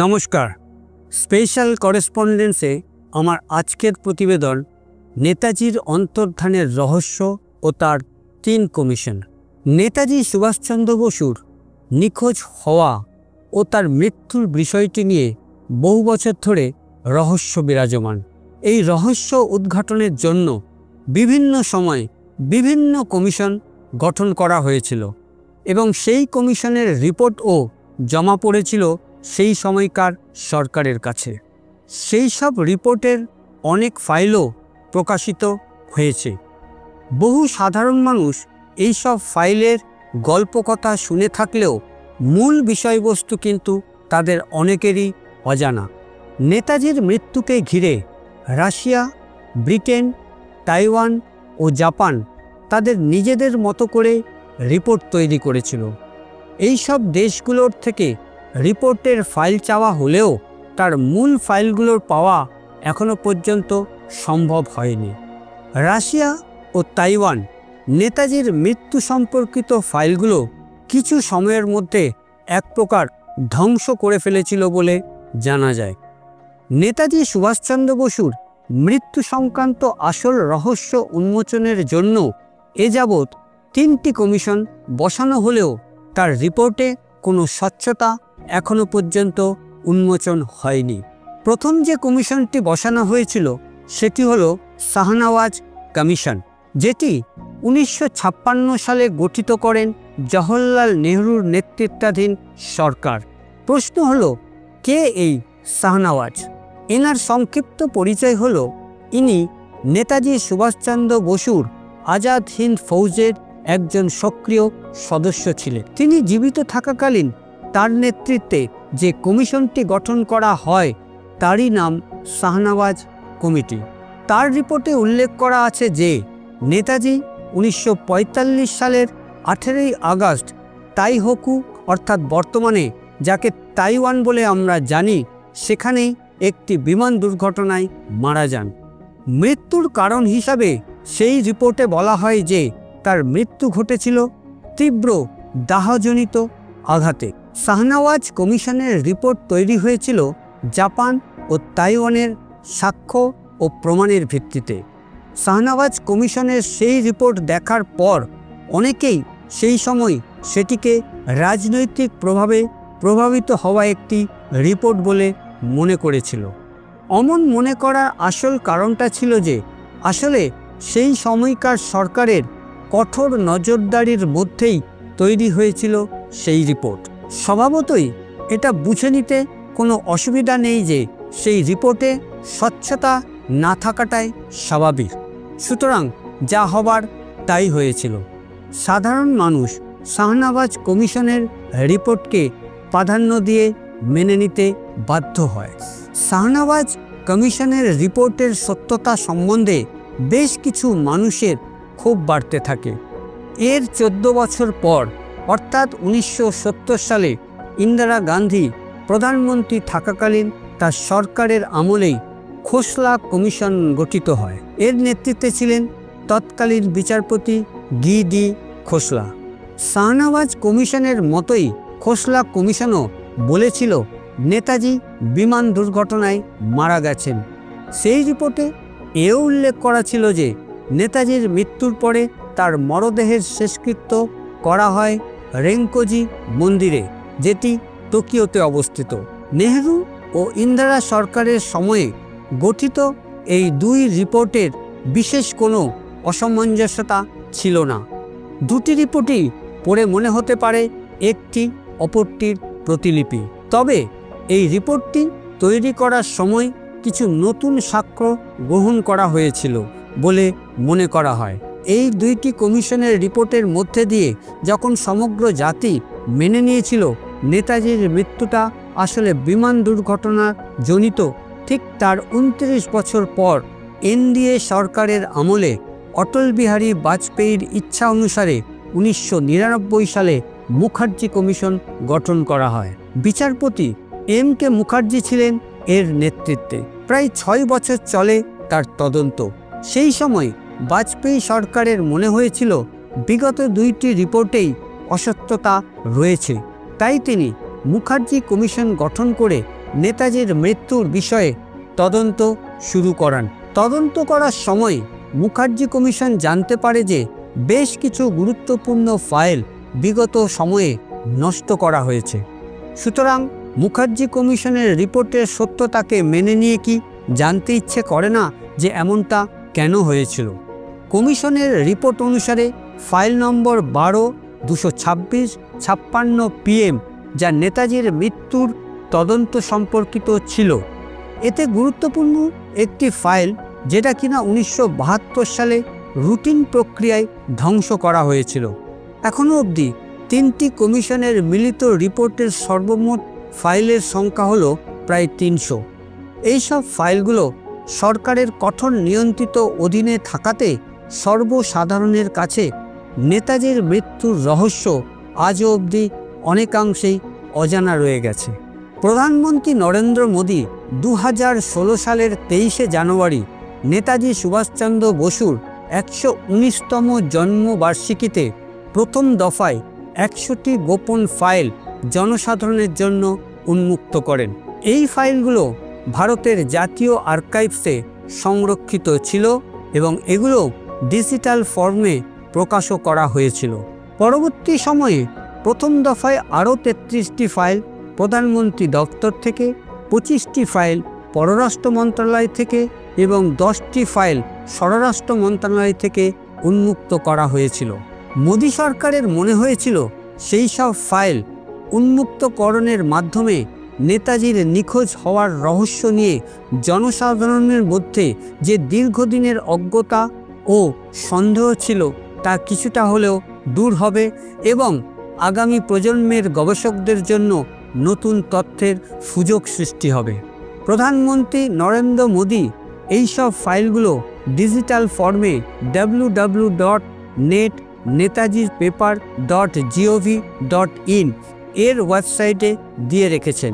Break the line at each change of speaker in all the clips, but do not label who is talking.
নমস্কার, স্পেশাল করেসপন্ডেন্সে আমার আজকের প্রতিবেদন নেতাজির অন্তর্ধানের রহস্য ও তার ৩ কমিশন। নেতাজি সুভাষচন্দ্র বসুর নিখোঁজ হওয়া ও তার মৃত্যুর বিষয়টি নিয়ে বহু বছর ধরে রহস্য বিরাজমান। এই রহস্য উদ্ঘাটনের জন্য বিভিন্ন সময় বিভিন্ন কমিশন গঠন করা হয়েছিল এবং সেই কমিশনের রিপোর্টও জমা পড়েছিল সেই সময়কার সরকারের কাছে। সেই সব রিপোর্টের অনেক ফাইলও প্রকাশিত হয়েছে। বহু সাধারণ মানুষ এই সব ফাইলের গল্পকথা শুনে থাকলেও মূল বিষয়বস্তু কিন্তু তাদের অনেকেরই অজানা। নেতাজির মৃত্যুকে ঘিরে রাশিয়া, ব্রিটেন, তাইওয়ান ও জাপান তাদের নিজেদের মতো করে রিপোর্ট তৈরি করেছিল। এই সব দেশগুলোর থেকে রিপোর্টের ফাইল চাওয়া হলেও তার মূল ফাইলগুলোর পাওয়া এখনো পর্যন্ত সম্ভব হয়নি। রাশিয়া ও তাইওয়ান নেতাজির মৃত্যু সম্পর্কিত ফাইলগুলো কিছু সময়ের মধ্যে এক প্রকার ধ্বংস করে ফেলেছিল বলে জানা যায়। নেতাজি সুভাষচন্দ্র বসুর মৃত্যু সংক্রান্ত আসল রহস্য উন্মোচনের জন্য এ যাবৎ ৩টি কমিশন বসানো হলেও তার রিপোর্টে কোনো স্বচ্ছতা এখনো পর্যন্ত উন্মোচন হয়নি। প্রথম যে কমিশনটি বসানো হয়েছিল সেটি হলো শাহনওয়াজ কমিশন, যেটি ১৯৫৬ সালে গঠিত করেন জওহরলাল নেহরুর নেতৃত্বাধীন সরকার। প্রশ্ন হলো, কে এই শাহনওয়াজ? এনার সংক্ষিপ্ত পরিচয় হলো, ইনি নেতাজি সুভাষচন্দ্র বসুর আজাদ হিন্দ ফৌজের একজন সক্রিয় সদস্য ছিলেন। তিনি জীবিত থাকাকালীন তার নেতৃত্বে যে কমিশনটি গঠন করা হয় তারই নাম শাহনওয়াজ কমিটি। তার রিপোর্টে উল্লেখ করা আছে যে নেতাজি ১৯৪৫ সালের ১৮ই আগস্ট তাইহোকু অর্থাৎ বর্তমানে যাকে তাইওয়ান বলে আমরা জানি সেখানেই একটি বিমান দুর্ঘটনায় মারা যান। মৃত্যুর কারণ হিসাবে সেই রিপোর্টে বলা হয় যে তার মৃত্যু ঘটেছিল তীব্র দাহজনিত আঘাতে। শাহনওয়াজ কমিশনের রিপোর্ট তৈরি হয়েছিল জাপান ও তাইওয়ানের সাক্ষ্য ও প্রমাণের ভিত্তিতে। শাহনওয়াজ কমিশনের সেই রিপোর্ট দেখার পর অনেকেই সেই সময় সেটিকে রাজনৈতিক প্রভাবে প্রভাবিত হওয়া একটি রিপোর্ট বলে মনে করেছিল। অমন মনে করার আসল কারণটা ছিল যে আসলে সেই সময়কার সরকারের কঠোর নজরদারির মধ্যেই তৈরি হয়েছিল সেই রিপোর্ট। স্বভাবতই এটা বুঝে নিতে কোনো অসুবিধা নেই যে সেই রিপোর্টে স্বচ্ছতা না থাকাটাই স্বাভাবিক। সুতরাং যা হবার তাই হয়েছিল। সাধারণ মানুষ শাহনওয়াজ কমিশনের রিপোর্টকে প্রাধান্য দিয়ে মেনে নিতে বাধ্য হয়। শাহনওয়াজ কমিশনের রিপোর্টের সত্যতা সম্বন্ধে বেশ কিছু মানুষের ক্ষোভ বাড়তে থাকে। এর ১৪ বছর পর অর্থাৎ ১৯৭০ সালে ইন্দিরা গান্ধী প্রধানমন্ত্রী থাকাকালীন তার সরকারের আমলেই খোসলা কমিশন গঠিত হয়। এর নেতৃত্বে ছিলেন তৎকালীন বিচারপতি গি.ডি. খোসলা। শাহনওয়াজ কমিশনের মতোই খোসলা কমিশনও বলেছিল নেতাজি বিমান দুর্ঘটনায় মারা গেছেন। সেই রিপোর্টে এও উল্লেখ করা ছিল যে নেতাজির মৃত্যুর পরে তার মরদেহের শেষকৃত্য করা হয় রেঙ্কোজি মন্দিরে, যেটি টোকিওতে অবস্থিত। নেহরু ও ইন্দিরা সরকারের সময়ে গঠিত এই দুই রিপোর্টের বিশেষ কোনো অসামঞ্জস্যতা ছিল না। দুটি রিপোর্টই পড়ে মনে হতে পারে একটি অপরটির প্রতিলিপি। তবে এই রিপোর্টটি তৈরি করার সময় কিছু নতুন সাক্ষ্য গ্রহণ করা হয়েছিল বলে মনে করা হয়। এই দুইটি কমিশনের রিপোর্টের মধ্যে দিয়ে যখন সমগ্র জাতি মেনে নিয়েছিল নেতাজির মৃত্যুটা আসলে বিমান দুর্ঘটনা জনিত, ঠিক তার ২৯ বছর পর এনডিএ সরকারের আমলে অটল বিহারী বাজপেয়ীর ইচ্ছা অনুসারে ১৯৯৯ সালে মুখার্জি কমিশন গঠন করা হয়। বিচারপতি এম.কে. মুখার্জি ছিলেন এর নেতৃত্বে। প্রায় ৬ বছর চলে তার তদন্ত। সেই সময় বাজপেয়ী সরকারের মনে হয়েছিল বিগত দুইটি রিপোর্টেই অসত্যতা রয়েছে, তাই তিনি মুখার্জি কমিশন গঠন করে নেতাজির মৃত্যুর বিষয়ে তদন্ত শুরু করান। তদন্ত করার সময় মুখার্জি কমিশন জানতে পারে যে বেশ কিছু গুরুত্বপূর্ণ ফাইল বিগত সময়ে নষ্ট করা হয়েছে। সুতরাং মুখার্জি কমিশনের রিপোর্টের সত্যতাকে মেনে নিয়ে কি জানতে ইচ্ছে করে না যে এমনটা কেন হয়েছিল। কমিশনের রিপোর্ট অনুসারে ফাইল নম্বর 12-226-56 PM, যা নেতাজির মৃত্যুর তদন্ত সম্পর্কিত ছিল, এতে গুরুত্বপূর্ণ একটি ফাইল যেটা কিনা 1972 সালে রুটিন প্রক্রিয়ায় ধ্বংস করা হয়েছিল। এখনও অবধি 3টি কমিশনের মিলিত রিপোর্টের সর্বমোট ফাইলের সংখ্যা হলো প্রায় 300। এইসব ফাইলগুলো সরকারের কঠোর নিয়ন্ত্রিত অধীনে থাকাতে সর্বসাধারণের কাছে নেতাজির মৃত্যুর রহস্য আজও অবধি অনেকাংশেই অজানা রয়ে গেছে। প্রধানমন্ত্রী নরেন্দ্র মোদী 2016 সালের 23শে জানুয়ারি নেতাজি সুভাষচন্দ্র বসুর 119তম জন্মবার্ষিকীতে প্রথম দফায় 100টি গোপন ফাইল জনসাধারণের জন্য উন্মুক্ত করেন। এই ফাইলগুলো ভারতের জাতীয় আর্কাইভসে সংরক্ষিত ছিল এবং এগুলো ডিজিটাল ফর্মে প্রকাশও করা হয়েছিল। পরবর্তী সময়ে প্রথম দফায় আরও 33টি ফাইল প্রধানমন্ত্রী দপ্তর থেকে, 25টি ফাইল পররাষ্ট্র মন্ত্রণালয় থেকে এবং 10টি ফাইল স্বরাষ্ট্র মন্ত্রণালয় থেকে উন্মুক্ত করা হয়েছিল। মোদী সরকারের মনে হয়েছিল সেই সব ফাইল উন্মুক্তকরণের মাধ্যমে নেতাজির নিখোঁজ হওয়ার রহস্য নিয়ে জনসাধারণের মধ্যে যে দীর্ঘদিনের অজ্ঞতা ও সন্দেহ ছিল তা কিছুটা হলেও দূর হবে এবং আগামী প্রজন্মের গবেষকদের জন্য নতুন তথ্যের সুযোগ সৃষ্টি হবে। প্রধানমন্ত্রী নরেন্দ্র মোদী এইসব ফাইলগুলো ডিজিটাল ফর্মে www.netnetajipaper.gov.in এর ওয়েবসাইটে দিয়ে রেখেছেন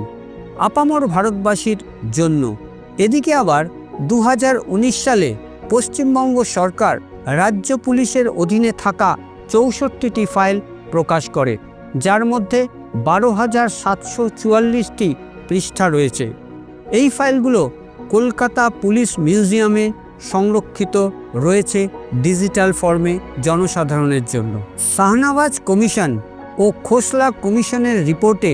আপামর ভারতবাসীর জন্য। এদিকে আবার 2019 সালে পশ্চিমবঙ্গ সরকার রাজ্য পুলিশের অধীনে থাকা 64টি ফাইল প্রকাশ করে, যার মধ্যে 12,744টি পৃষ্ঠা রয়েছে। এই ফাইলগুলো কলকাতা পুলিশ মিউজিয়ামে সংরক্ষিত রয়েছে ডিজিটাল ফর্মে জনসাধারণের জন্য। শাহনওয়াজ কমিশন ও খোসলা কমিশনের রিপোর্টে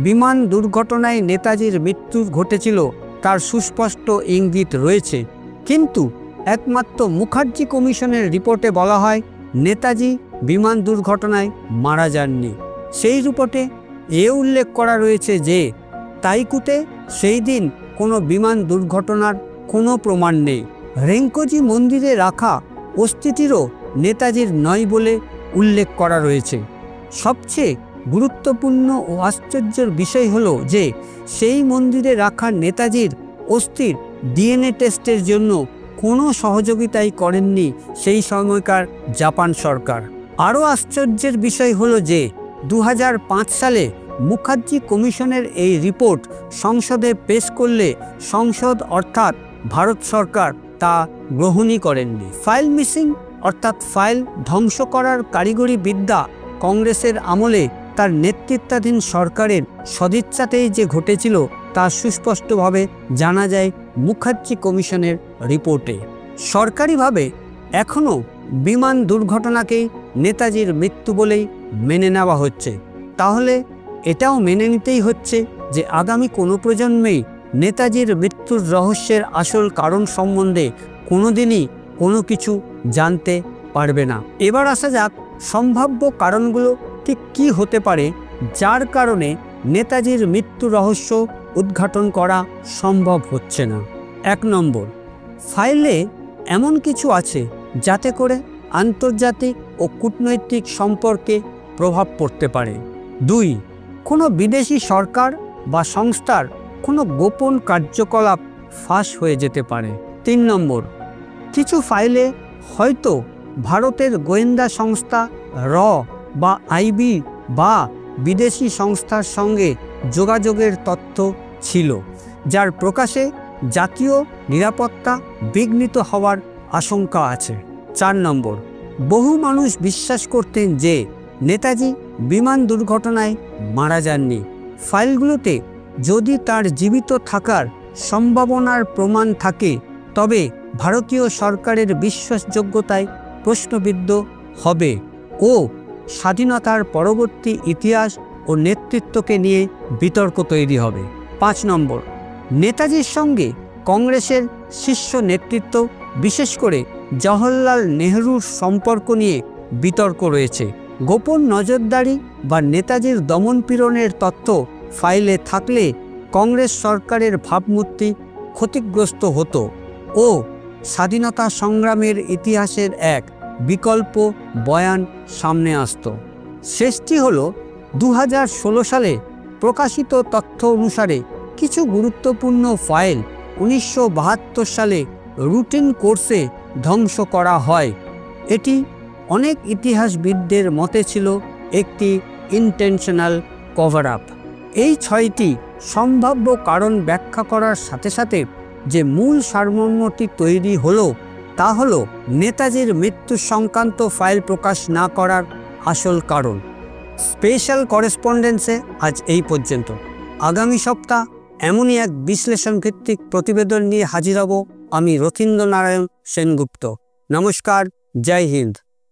বিমান দুর্ঘটনায় নেতাজির মৃত্যু ঘটেছিল তার সুস্পষ্ট ইঙ্গিত রয়েছে, কিন্তু একমাত্র মুখার্জি কমিশনের রিপোর্টে বলা হয় নেতাজি বিমান দুর্ঘটনায় মারা যাননি। সেই রিপোর্টে উল্লেখ করা রয়েছে যে তাইকুতে সেই দিন কোনো বিমান দুর্ঘটনার কোনো প্রমাণ নেই। রেঙ্কোজি মন্দিরে রাখা অস্থিটিরও নেতাজির নয় বলে উল্লেখ করা রয়েছে। সবচেয়ে গুরুত্বপূর্ণ ও আশ্চর্যের বিষয় হলো যে সেই মন্দিরে রাখা নেতাজির অস্থির DNA টেস্টের জন্য কোনো সহযোগিতাই করেননি সেই সময়কার জাপান সরকার। আরও আশ্চর্যের বিষয় হলো যে 2005 সালে মুখার্জি কমিশনের এই রিপোর্ট সংসদে পেশ করলে সংসদ অর্থাৎ ভারত সরকার তা গ্রহণই করেননি। ফাইল মিসিং অর্থাৎ ফাইল ধ্বংস করার কারিগরি বিদ্যা কংগ্রেসের আমলে তার নেতৃত্বাধীন সরকারের সদিচ্ছাতেই যে ঘটেছিল তা সুস্পষ্টভাবে জানা যায় মুখার্জি কমিশনের রিপোর্টে। সরকারিভাবে এখনও বিমান দুর্ঘটনাকেই নেতাজির মৃত্যু বলেই মেনে নেওয়া হচ্ছে। তাহলে এটাও মেনে নিতেই হচ্ছে যে আগামী কোনো প্রজন্মেই নেতাজির মৃত্যুর রহস্যের আসল কারণ সম্বন্ধে কোনোদিনই কোনো কিছু জানতে পারবে না। এবার আসা যাক সম্ভাব্য কারণগুলো ঠিক কী হতে পারে যার কারণে নেতাজির মৃত্যু রহস্য উদ্ঘাটন করা সম্ভব হচ্ছে না। 1 নম্বর, ফাইলে এমন কিছু আছে যাতে করে আন্তর্জাতিক ও কূটনৈতিক সম্পর্কে প্রভাব পড়তে পারে। 2, কোনো বিদেশি সরকার বা সংস্থার কোনো গোপন কার্যকলাপ ফাঁস হয়ে যেতে পারে। 3 নম্বর, কিছু ফাইলে হয়তো ভারতের গোয়েন্দা সংস্থা র বা আইবি বা বিদেশি সংস্থার সঙ্গে যোগাযোগের তথ্য ছিল, যার প্রকাশে জাতীয় নিরাপত্তা বিঘ্নিত হওয়ার আশঙ্কা আছে। 4 নম্বর, বহু মানুষ বিশ্বাস করতেন যে নেতাজি বিমান দুর্ঘটনায় মারা যাননি। ফাইলগুলোতে যদি তার জীবিত থাকার সম্ভাবনার প্রমাণ থাকে তবে ভারতীয় সরকারের বিশ্বাসযোগ্যতায় প্রশ্নবিদ্ধ হবে ও স্বাধীনতার পরবর্তী ইতিহাস ও নেতৃত্বকে নিয়ে বিতর্ক তৈরি হবে। 5 নম্বর, নেতাজির সঙ্গে কংগ্রেসের শীর্ষ নেতৃত্ব বিশেষ করে জওহরলাল নেহরুর সম্পর্ক নিয়ে বিতর্ক রয়েছে। গোপন নজরদারি বা নেতাজির দমনপীড়নের তথ্য ফাইলে থাকলে কংগ্রেস সরকারের ভাবমূর্তি ক্ষতিগ্রস্ত হতো ও স্বাধীনতা সংগ্রামের ইতিহাসের এক বিকল্প বয়ান সামনে আসত। শেষটি হল 2016 সালে প্রকাশিত তথ্য অনুসারে কিছু গুরুত্বপূর্ণ ফাইল 1972 সালে রুটিন কোর্সে ধ্বংস করা হয়। এটি অনেক ইতিহাসবিদদের মতে ছিল একটি ইন্টেনশনাল কভার আপ। এই 6টি সম্ভাব্য কারণ ব্যাখ্যা করার সাথে সাথে যে মূল সারমর্মটি তৈরি হলো তা হলো নেতাজির মৃত্যু সংক্রান্ত ফাইল প্রকাশ না করার আসল কারণ। স্পেশাল করেসপন্ডেন্সে আজ এই পর্যন্ত। আগামী সপ্তাহ এমনই এক বিশ্লেষণ ভিত্তিক প্রতিবেদন নিয়ে হাজির হব। আমি রথীন্দ্রনারায়ণ সেনগুপ্ত। নমস্কার, জয় হিন্দ।